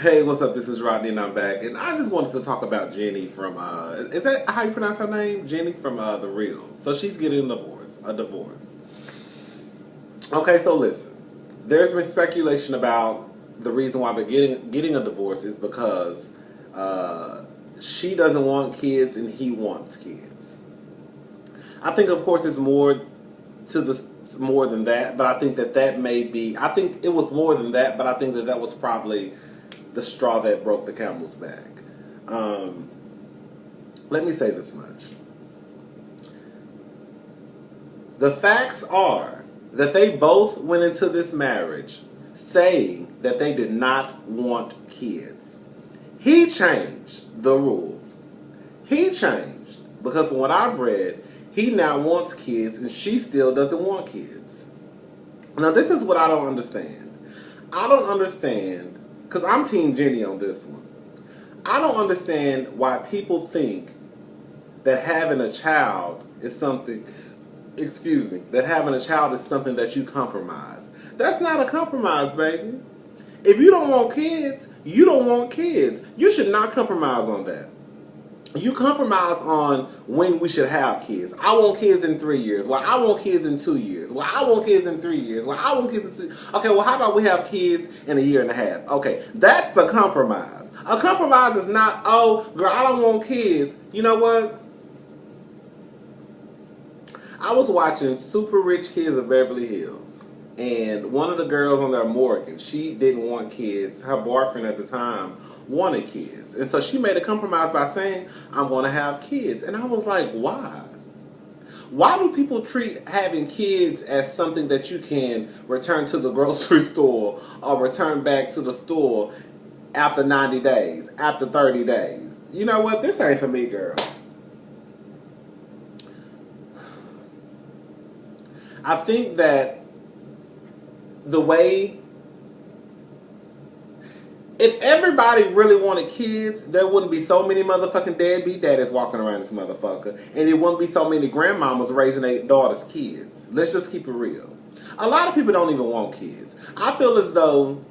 Hey, what's up? This is Rodney and I'm back. And I just wanted to talk about Jeannie from, is that how you pronounce her name? Jeannie from The Real. So she's getting a divorce. Okay, so listen. There's been speculation about the reason why they're getting a divorce is because she doesn't want kids and he wants kids. I think, of course, it's more than that, but I think that may be. I think it was more than that, but I think that was probably the straw that broke the camel's back. Um, Let me say this much: the facts are that they both went into this marriage saying that they did not want kids. He changed the rules. He changed because from what I've read, he now wants kids and she still doesn't want kids. Now, this is what I don't understand. I don't understand, because I'm Team Jenny on this one. I don't understand why people think that having a child is something, that having a child is something that you compromise. That's not a compromise, baby. If you don't want kids, you don't want kids. You should not compromise on that. You compromise on when we should have kids. I want kids in 3 years. Well, I want kids in 2 years. Well, I want kids in 3 years. Well, I want kids in 6. Okay, well, how about we have kids in a year and a half? Okay, that's a compromise. A compromise is not, oh, girl, I don't want kids. You know what? I was watching Super Rich Kids of Beverly Hills. And one of the girls on there, Morgan, she didn't want kids. Her boyfriend at the time wanted kids. And so she made a compromise by saying, I'm going to have kids. And I was like, why? Why do people treat having kids as something that you can return to the grocery store or return back to the store after 90 days, after 30 days? You know what? This ain't for me, girl. I think that the way, if everybody really wanted kids, there wouldn't be so many motherfucking deadbeat daddies walking around this motherfucker, and there wouldn't be so many grandmamas raising their daughters' kids. Let's just keep it real. A lot of people don't even want kids. I feel as though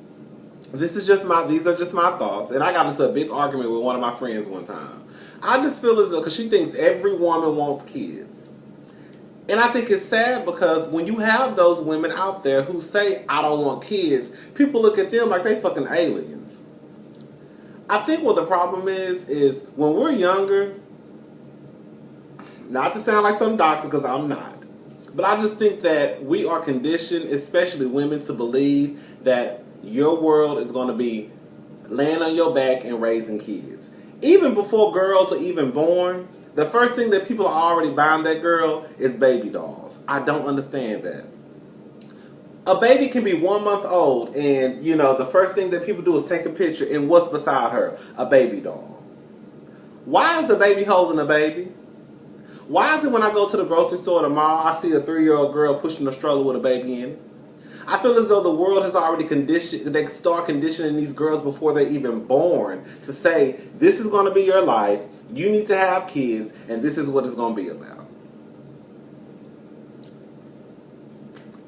these are just my thoughts, and I got into a big argument with one of my friends one time. I just feel as though, because she thinks every woman wants kids. And I think it's sad because when you have those women out there who say, I don't want kids, people look at them like they fucking aliens. I think what the problem is when we're younger, not to sound like some doctor because I'm not, but I just think that we are conditioned, especially women, to believe that your world is going to be laying on your back and raising kids. Even before girls are even born, the first thing that people are already buying that girl is baby dolls. I don't understand that. A baby can be 1 month old and, the first thing that people do is take a picture and what's beside her? A baby doll. Why is a baby holding a baby? Why is it when I go to the grocery store or the mall, I see a 3-year-old girl pushing a stroller with a baby in it? I feel as though the world has already they start conditioning these girls before they're even born to say, this is going to be your life. You need to have kids, and this is what it's going to be about.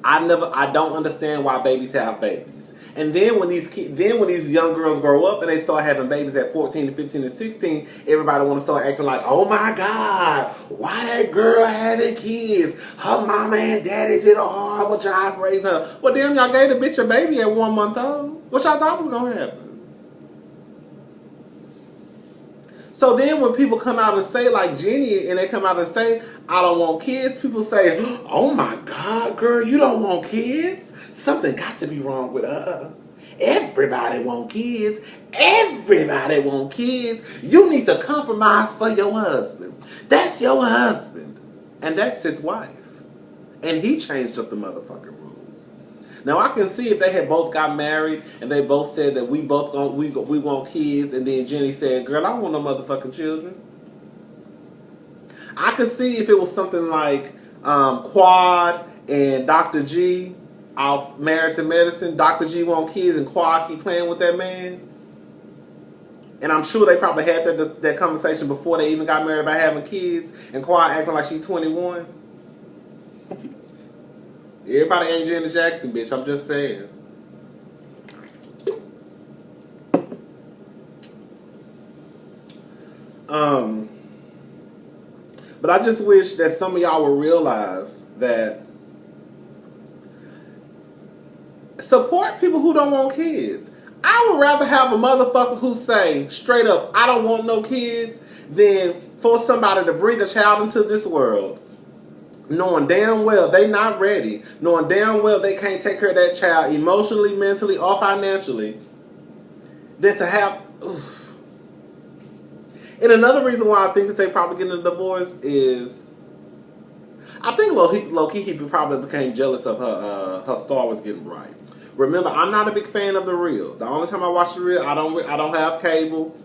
I don't understand why babies have babies. And then when these young girls grow up and they start having babies at 14 and 15 and 16, everybody want to start acting like, oh my God, why that girl having kids? Her mama and daddy did a horrible job raising her. Well, damn, y'all gave the bitch a baby at 1 month old. What y'all thought was going to happen? So then when people come out and say, like Jeannie, and they come out and say, I don't want kids, people say, oh my God, girl, you don't want kids? Something got to be wrong with her. Everybody want kids. Everybody want kids. You need to compromise for your husband. That's your husband. And that's his wife. And he changed up the motherfucking rules. Now I can see if they had both got married and they both said that we want kids, and then Jenny said, "Girl, I don't want no motherfucking children." I could see if it was something like Quad and Dr. G off Marriage and Medicine. Dr. G want kids and Quad keep playing with that man. And I'm sure they probably had that conversation before they even got married about having kids, and Quad acting like she's 21. Everybody ain't Janet Jackson, bitch. I'm just saying. Um, but I just wish that some of y'all would realize that support people who don't want kids. I would rather have a motherfucker who say straight up, I don't want no kids, than for somebody to bring a child into this world knowing damn well they not ready, knowing damn well they can't take care of that child emotionally, mentally, or financially, than to have... Oof. And another reason why I think that they probably getting a divorce is, I think low-key he probably became jealous of her star was getting right. Remember, I'm not a big fan of The Real. The only time I watch The Real, I don't have cable.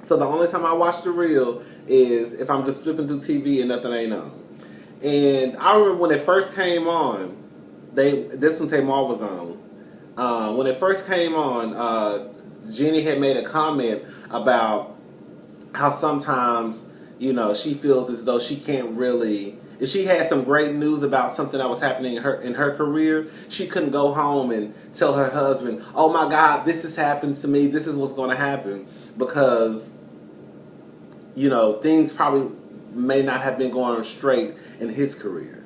So the only time I watch The Real is if I'm just flipping through TV and nothing ain't on. And I remember when it first came on, this one Tamar was on. When it first came on, Jeannie had made a comment about how sometimes, you know, she feels as though she can't really... If she had some great news about something that was happening in her career, she couldn't go home and tell her husband, oh my God, this has happened to me, this is what's going to happen. Because, you know, things probably may not have been going straight in his career.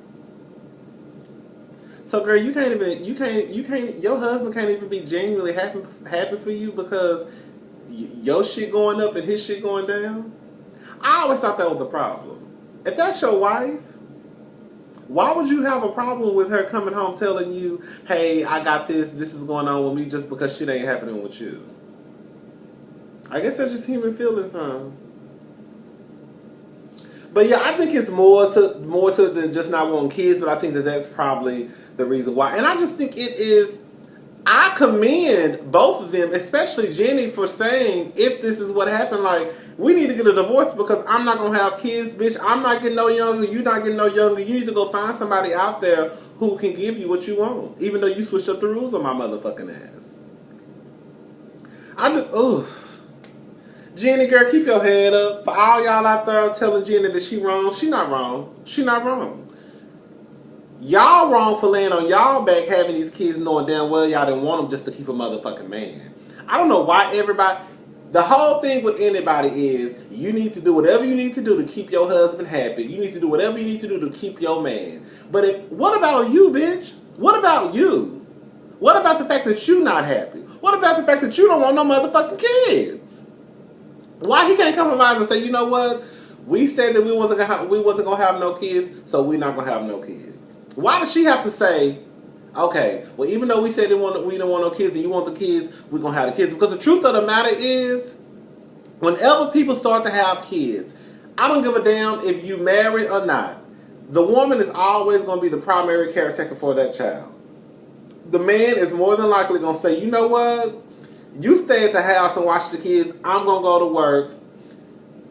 So girl, your husband can't even be genuinely happy for you because your shit going up and his shit going down? I always thought that was a problem. If that's your wife, why would you have a problem with her coming home telling you, hey, I got this is going on with me, just because shit ain't happening with you? I guess that's just human feelings, huh? But yeah, I think it's more so than just not wanting kids, but I think that that's probably the reason why. And I just think it is... I commend both of them, especially Jenny, for saying, if this is what happened, like, we need to get a divorce because I'm not going to have kids, bitch. I'm not getting no younger. You're not getting no younger. You need to go find somebody out there who can give you what you want, even though you switched up the rules on my motherfucking ass. I just, oof. Jenny, girl, keep your head up. For all y'all out there telling Jenny that she wrong, she not wrong. She not wrong. Y'all wrong for laying on y'all back having these kids knowing damn well y'all didn't want them just to keep a motherfucking man. I don't know why everybody... The whole thing with anybody is you need to do whatever you need to do to keep your husband happy. You need to do whatever you need to do to keep your man. But what about you, bitch? What about you? What about the fact that you not happy? What about the fact that you don't want no motherfucking kids? Why he can't compromise and say, you know what? We said that we wasn't gonna have no kids, so we're not gonna have no kids. Why does she have to say, okay, well, even though we said we didn't want no kids and you want the kids, we're going to have the kids? Because the truth of the matter is, whenever people start to have kids, I don't give a damn if you married or not. The woman is always going to be the primary caretaker for that child. The man is more than likely going to say, you know what? You stay at the house and watch the kids. I'm going to go to work.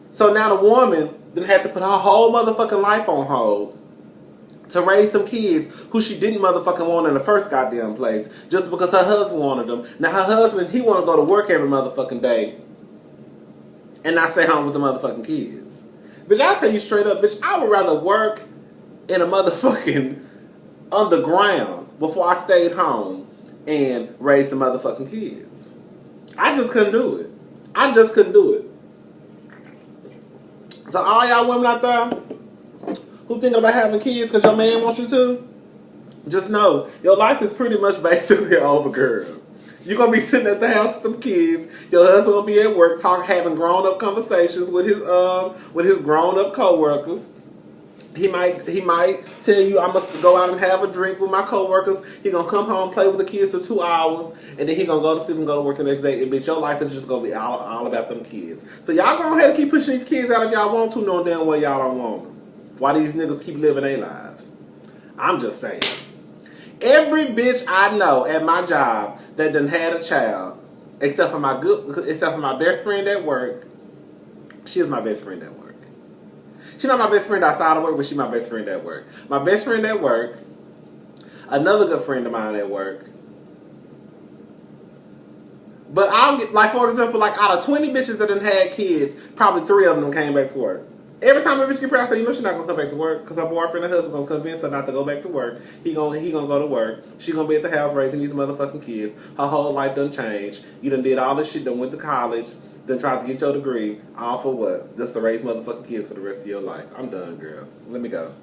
So now the woman then had to put her whole motherfucking life on hold to raise some kids who she didn't motherfucking want in the first goddamn place, just because her husband wanted them. Now her husband, he want to go to work every motherfucking day and not stay home with the motherfucking kids. Bitch, I'll tell you straight up, bitch, I would rather work in a motherfucking underground before I stayed home and raised some motherfucking kids. I just couldn't do it. I just couldn't do it. So all y'all women out there who thinking about having kids because your man wants you to, just know your life is pretty much basically over, girl. You're going to be sitting at the house with some kids. Your husband will be at work having grown-up conversations with his grown-up co-workers. He might tell you, I must go out and have a drink with my co-workers. He going to come home, play with the kids for 2 hours, and then he going to go to sleep and go to work the next day. And bitch, your life is just going to be all about them kids. So y'all go ahead and keep pushing these kids out if y'all want to, knowing damn well y'all don't want them. Why these niggas keep living their lives? I'm just saying. Every bitch I know at my job that done had a child, except for my best friend at work, she is my best friend at work. She's not my best friend outside of work, but she's my best friend at work. My best friend at work, another good friend of mine at work. But I'll get, like, for example, like out of 20 bitches that done had kids, probably 3 of them came back to work. Every time a bitch get pregnant, I say, you know she's not gonna come back to work because her boyfriend and husband gonna convince her not to go back to work. He gonna go to work. She gonna be at the house raising these motherfucking kids. Her whole life done changed. You done did all this shit, done went to college. then try to get your degree, all for what? Just to raise motherfucking kids for the rest of your life. I'm done, girl. Let me go.